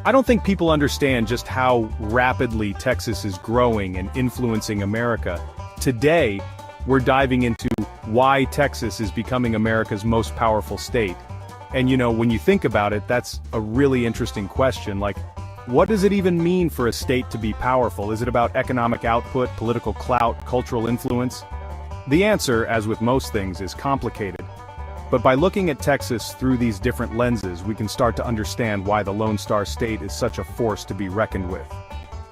I don't think people understand just how rapidly Texas is growing and influencing America. Today, we're diving into why Texas is becoming America's most powerful state. And when you think about it, that's a really interesting question. Like, what does it even mean for a state to be powerful? Is it about economic output, political clout, cultural influence? The answer, as with most things, is complicated. But by looking at Texas through these different lenses, we can start to understand why the Lone Star State is such a force to be reckoned with.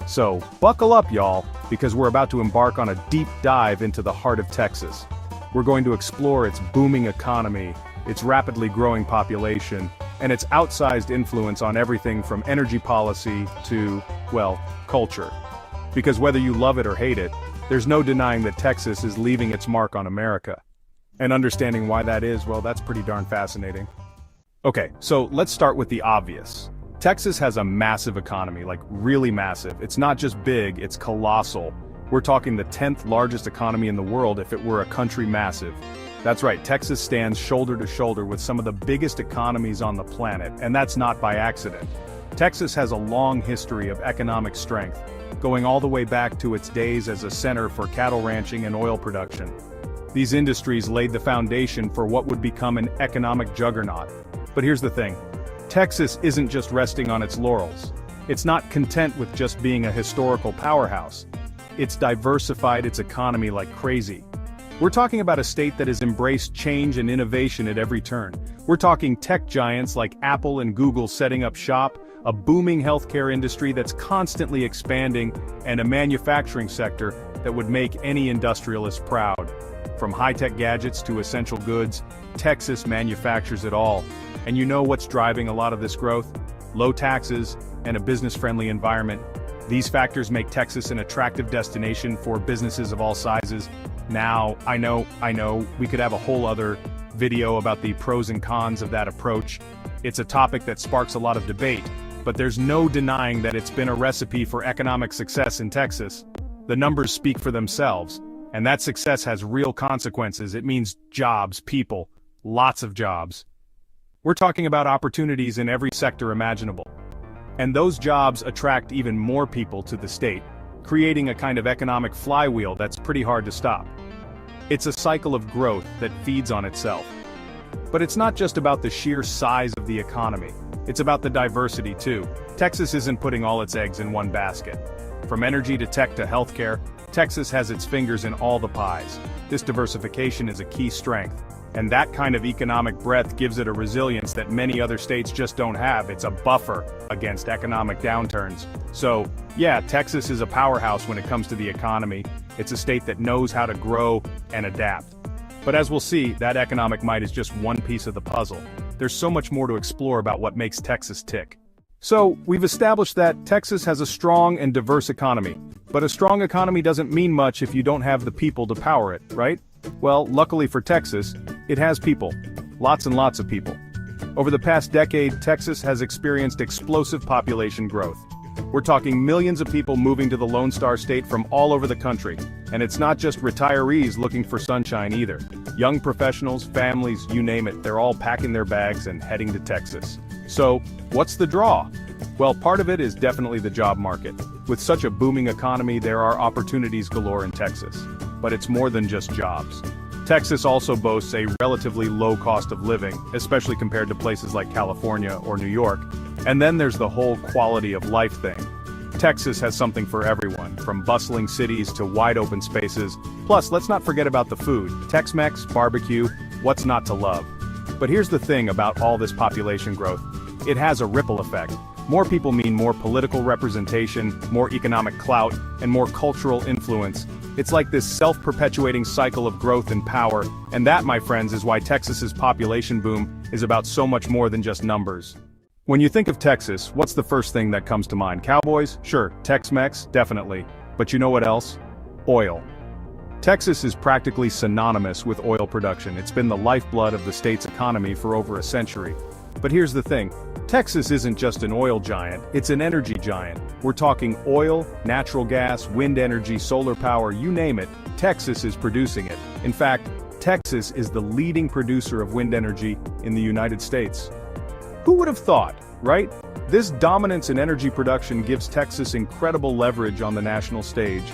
So, buckle up, y'all, because we're about to embark on a deep dive into the heart of Texas. We're going to explore its booming economy, its rapidly growing population, and its outsized influence on everything from energy policy to, well, culture. Because whether you love it or hate it, there's no denying that Texas is leaving its mark on America. And understanding why that is, well, that's pretty darn fascinating. Okay, so let's start with the obvious. Texas has a massive economy, like really massive. It's not just big, it's colossal. We're talking the 10th largest economy in the world if it were a country massive. That's right, Texas stands shoulder to shoulder with some of the biggest economies on the planet, and that's not by accident. Texas has a long history of economic strength, going all the way back to its days as a center for cattle ranching and oil production. These industries laid the foundation for what would become an economic juggernaut. But here's the thing. Texas isn't just resting on its laurels. It's not content with just being a historical powerhouse. It's diversified its economy like crazy. We're talking about a state that has embraced change and innovation at every turn. We're talking tech giants like Apple and Google setting up shop, a booming healthcare industry that's constantly expanding, and a manufacturing sector that would make any industrialist proud. From high-tech gadgets to essential goods, Texas manufactures it all. And you know what's driving a lot of this growth? Low taxes and a business-friendly environment. These factors make Texas an attractive destination for businesses of all sizes. Now, I know, we could have a whole other video about the pros and cons of that approach. It's a topic that sparks a lot of debate, but there's no denying that it's been a recipe for economic success in Texas. The numbers speak for themselves. And that success has real consequences. It means jobs, people, lots of jobs. We're talking about opportunities in every sector imaginable. And those jobs attract even more people to the state, creating a kind of economic flywheel that's pretty hard to stop. It's a cycle of growth that feeds on itself. But it's not just about the sheer size of the economy. It's about the diversity too. Texas isn't putting all its eggs in one basket. From energy to tech to healthcare, Texas has its fingers in all the pies. This diversification is a key strength, and that kind of economic breadth gives it a resilience that many other states just don't have. It's a buffer against economic downturns. So, yeah, Texas is a powerhouse when it comes to the economy. It's a state that knows how to grow and adapt. But as we'll see, that economic might is just one piece of the puzzle. There's so much more to explore about what makes Texas tick. So, we've established that Texas has a strong and diverse economy. But a strong economy doesn't mean much if you don't have the people to power it, right? Well, luckily for Texas, it has people. Lots and lots of people. Over the past decade, Texas has experienced explosive population growth. We're talking millions of people moving to the Lone Star State from all over the country. And it's not just retirees looking for sunshine either. Young professionals, families, you name it, they're all packing their bags and heading to Texas. So, what's the draw? Well, part of it is definitely the job market. With such a booming economy, there are opportunities galore in Texas. But it's more than just jobs. Texas also boasts a relatively low cost of living, especially compared to places like California or New York. And then there's the whole quality of life thing. Texas has something for everyone, from bustling cities to wide open spaces. Plus, let's not forget about the food. Tex-Mex, barbecue, what's not to love? But here's the thing about all this population growth. It has a ripple effect. More people mean more political representation, more economic clout, and more cultural influence. It's like this self-perpetuating cycle of growth and power, and that, my friends, is why Texas's population boom is about so much more than just numbers. When you think of Texas, what's the first thing that comes to mind? Cowboys? Sure. Tex-Mex? Definitely. But you know what else? Oil. Texas is practically synonymous with oil production. It's been the lifeblood of the state's economy for over a century. But here's the thing. Texas isn't just an oil giant, it's an energy giant. We're talking oil, natural gas, wind energy, solar power, you name it, Texas is producing it. In fact, Texas is the leading producer of wind energy in the United States. Who would have thought, right? This dominance in energy production gives Texas incredible leverage on the national stage.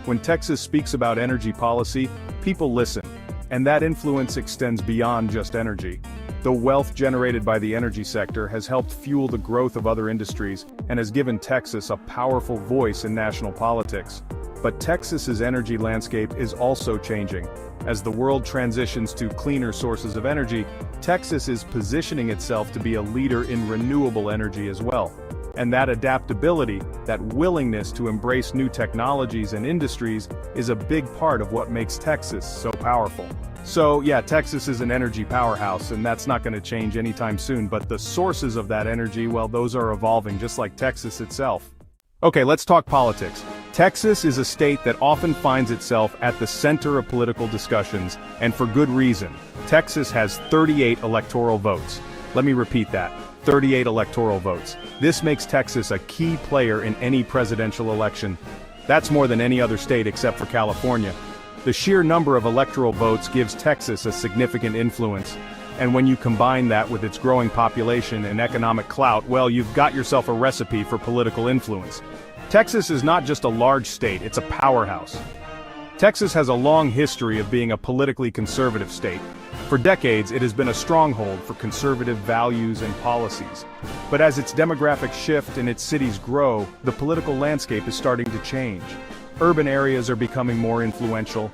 When Texas speaks about energy policy, people listen, and that influence extends beyond just energy. The wealth generated by the energy sector has helped fuel the growth of other industries and has given Texas a powerful voice in national politics. But Texas's energy landscape is also changing. As the world transitions to cleaner sources of energy, Texas is positioning itself to be a leader in renewable energy as well. And that adaptability, that willingness to embrace new technologies and industries, is a big part of what makes Texas so powerful. So yeah, Texas is an energy powerhouse, and that's not going to change anytime soon, but the sources of that energy, well, those are evolving just like Texas itself. Okay, let's talk politics. Texas is a state that often finds itself at the center of political discussions, and for good reason. Texas has 38 electoral votes. Let me repeat that, 38 electoral votes. This makes Texas a key player in any presidential election. That's more than any other state except for California. The sheer number of electoral votes gives Texas a significant influence. And when you combine that with its growing population and economic clout, well, you've got yourself a recipe for political influence. Texas is not just a large state, it's a powerhouse. Texas has a long history of being a politically conservative state. For decades, it has been a stronghold for conservative values and policies. But as its demographics shift and its cities grow, the political landscape is starting to change. Urban areas are becoming more influential.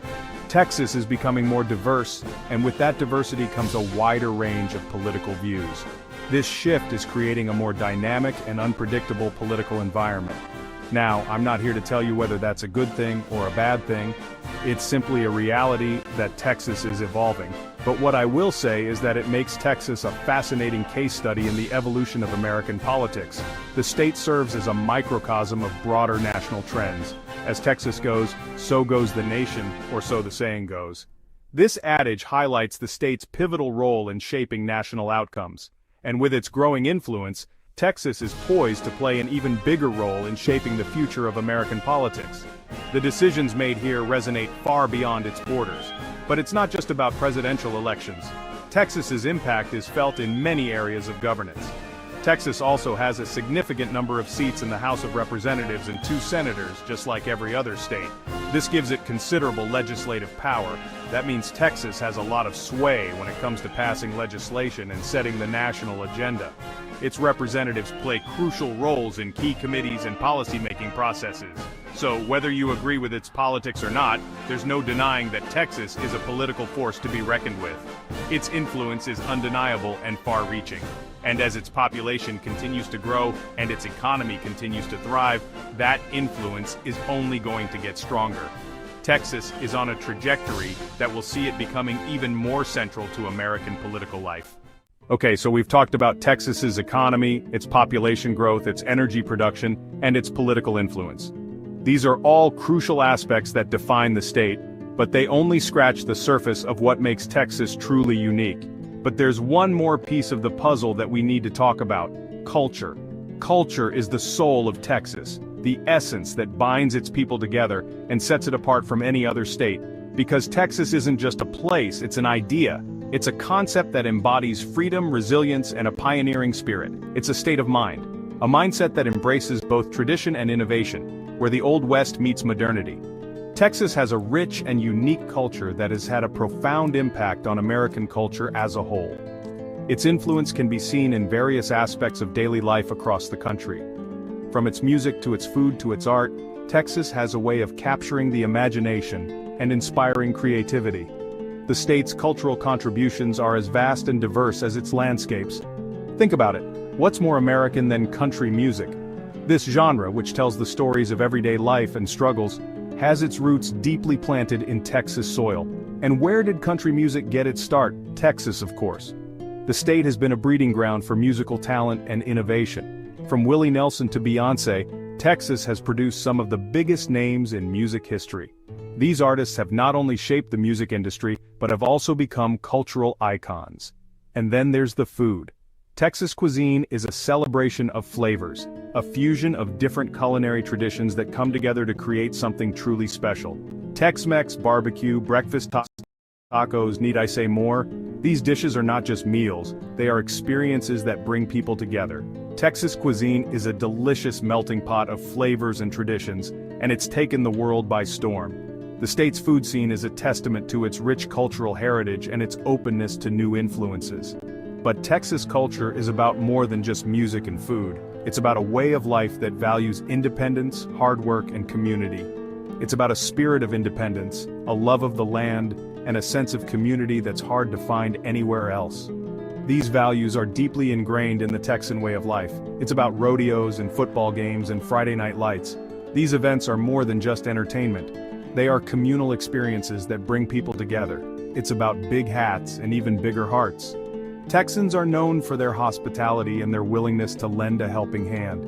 Texas is becoming more diverse, and with that diversity comes a wider range of political views. This shift is creating a more dynamic and unpredictable political environment. Now, I'm not here to tell you whether that's a good thing or a bad thing. It's simply a reality that Texas is evolving. But what I will say is that it makes Texas a fascinating case study in the evolution of American politics. The state serves as a microcosm of broader national trends. As Texas goes, so goes the nation, or so the saying goes. This adage highlights the state's pivotal role in shaping national outcomes. And with its growing influence, Texas is poised to play an even bigger role in shaping the future of American politics. The decisions made here resonate far beyond its borders. But it's not just about presidential elections. Texas's impact is felt in many areas of governance. Texas also has a significant number of seats in the House of Representatives and 2 senators, just like every other state. This gives it considerable legislative power. That means Texas has a lot of sway when it comes to passing legislation and setting the national agenda. Its representatives play crucial roles in key committees and policymaking processes. So, whether you agree with its politics or not, there's no denying that Texas is a political force to be reckoned with. Its influence is undeniable and far-reaching. And as its population continues to grow and its economy continues to thrive, that influence is only going to get stronger. Texas is on a trajectory that will see it becoming even more central to American political life. Okay, so we've talked about Texas's economy, its population growth, its energy production, and its political influence. These are all crucial aspects that define the state, but they only scratch the surface of what makes Texas truly unique. But there's one more piece of the puzzle that we need to talk about: culture. Culture is the soul of Texas, the essence that binds its people together and sets it apart from any other state. Because Texas isn't just a place, it's an idea. It's a concept that embodies freedom, resilience, and a pioneering spirit. It's a state of mind, a mindset that embraces both tradition and innovation, where the Old West meets modernity. Texas has a rich and unique culture that has had a profound impact on American culture as a whole. Its influence can be seen in various aspects of daily life across the country. From its music to its food to its art, Texas has a way of capturing the imagination and inspiring creativity. The state's cultural contributions are as vast and diverse as its landscapes. Think about it. What's more American than country music? This genre, which tells the stories of everyday life and struggles, has its roots deeply planted in Texas soil. And where did country music get its start? Texas, of course. The state has been a breeding ground for musical talent and innovation. From Willie Nelson to Beyoncé, Texas has produced some of the biggest names in music history. These artists have not only shaped the music industry, but have also become cultural icons. And then there's the food. Texas cuisine is a celebration of flavors, a fusion of different culinary traditions that come together to create something truly special. Tex-Mex, barbecue, breakfast tacos, Tacos, need I say more? These dishes are not just meals, they are experiences that bring people together. Texas cuisine is a delicious melting pot of flavors and traditions, and it's taken the world by storm. The state's food scene is a testament to its rich cultural heritage and its openness to new influences. But Texas culture is about more than just music and food. It's about a way of life that values independence, hard work, and community. It's about a spirit of independence, a love of the land, and a sense of community that's hard to find anywhere else. These values are deeply ingrained in the Texan way of life. It's about rodeos and football games and Friday night lights. These events are more than just entertainment. They are communal experiences that bring people together. It's about big hats and even bigger hearts. Texans are known for their hospitality and their willingness to lend a helping hand.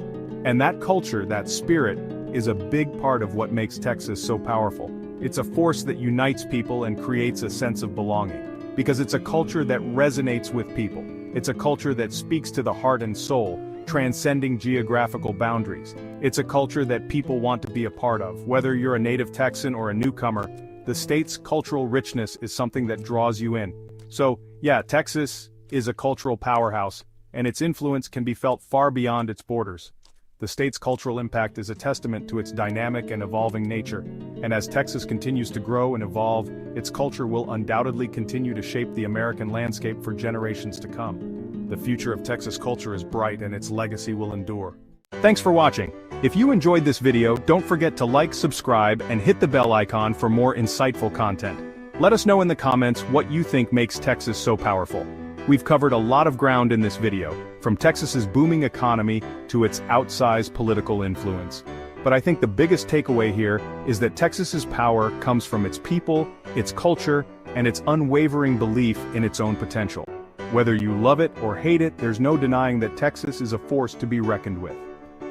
And that culture, that spirit, is a big part of what makes Texas so powerful. It's a force that unites people and creates a sense of belonging. Because it's a culture that resonates with people. It's a culture that speaks to the heart and soul, transcending geographical boundaries. It's a culture that people want to be a part of. Whether you're a native Texan or a newcomer, the state's cultural richness is something that draws you in. So, yeah, Texas is a cultural powerhouse, and its influence can be felt far beyond its borders. The state's cultural impact is a testament to its dynamic and evolving nature, and as Texas continues to grow and evolve, its culture will undoubtedly continue to shape the American landscape for generations to come. The future of Texas culture is bright and its legacy will endure. Thanks for watching. If you enjoyed this video, don't forget to like, subscribe, and hit the bell icon for more insightful content. Let us know in the comments what you think makes Texas so powerful. We've covered a lot of ground in this video, from Texas's booming economy to its outsized political influence. But I think the biggest takeaway here is that Texas's power comes from its people, its culture, and its unwavering belief in its own potential. Whether you love it or hate it, there's no denying that Texas is a force to be reckoned with.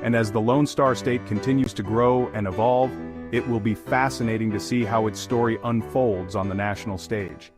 And as the Lone Star State continues to grow and evolve, it will be fascinating to see how its story unfolds on the national stage.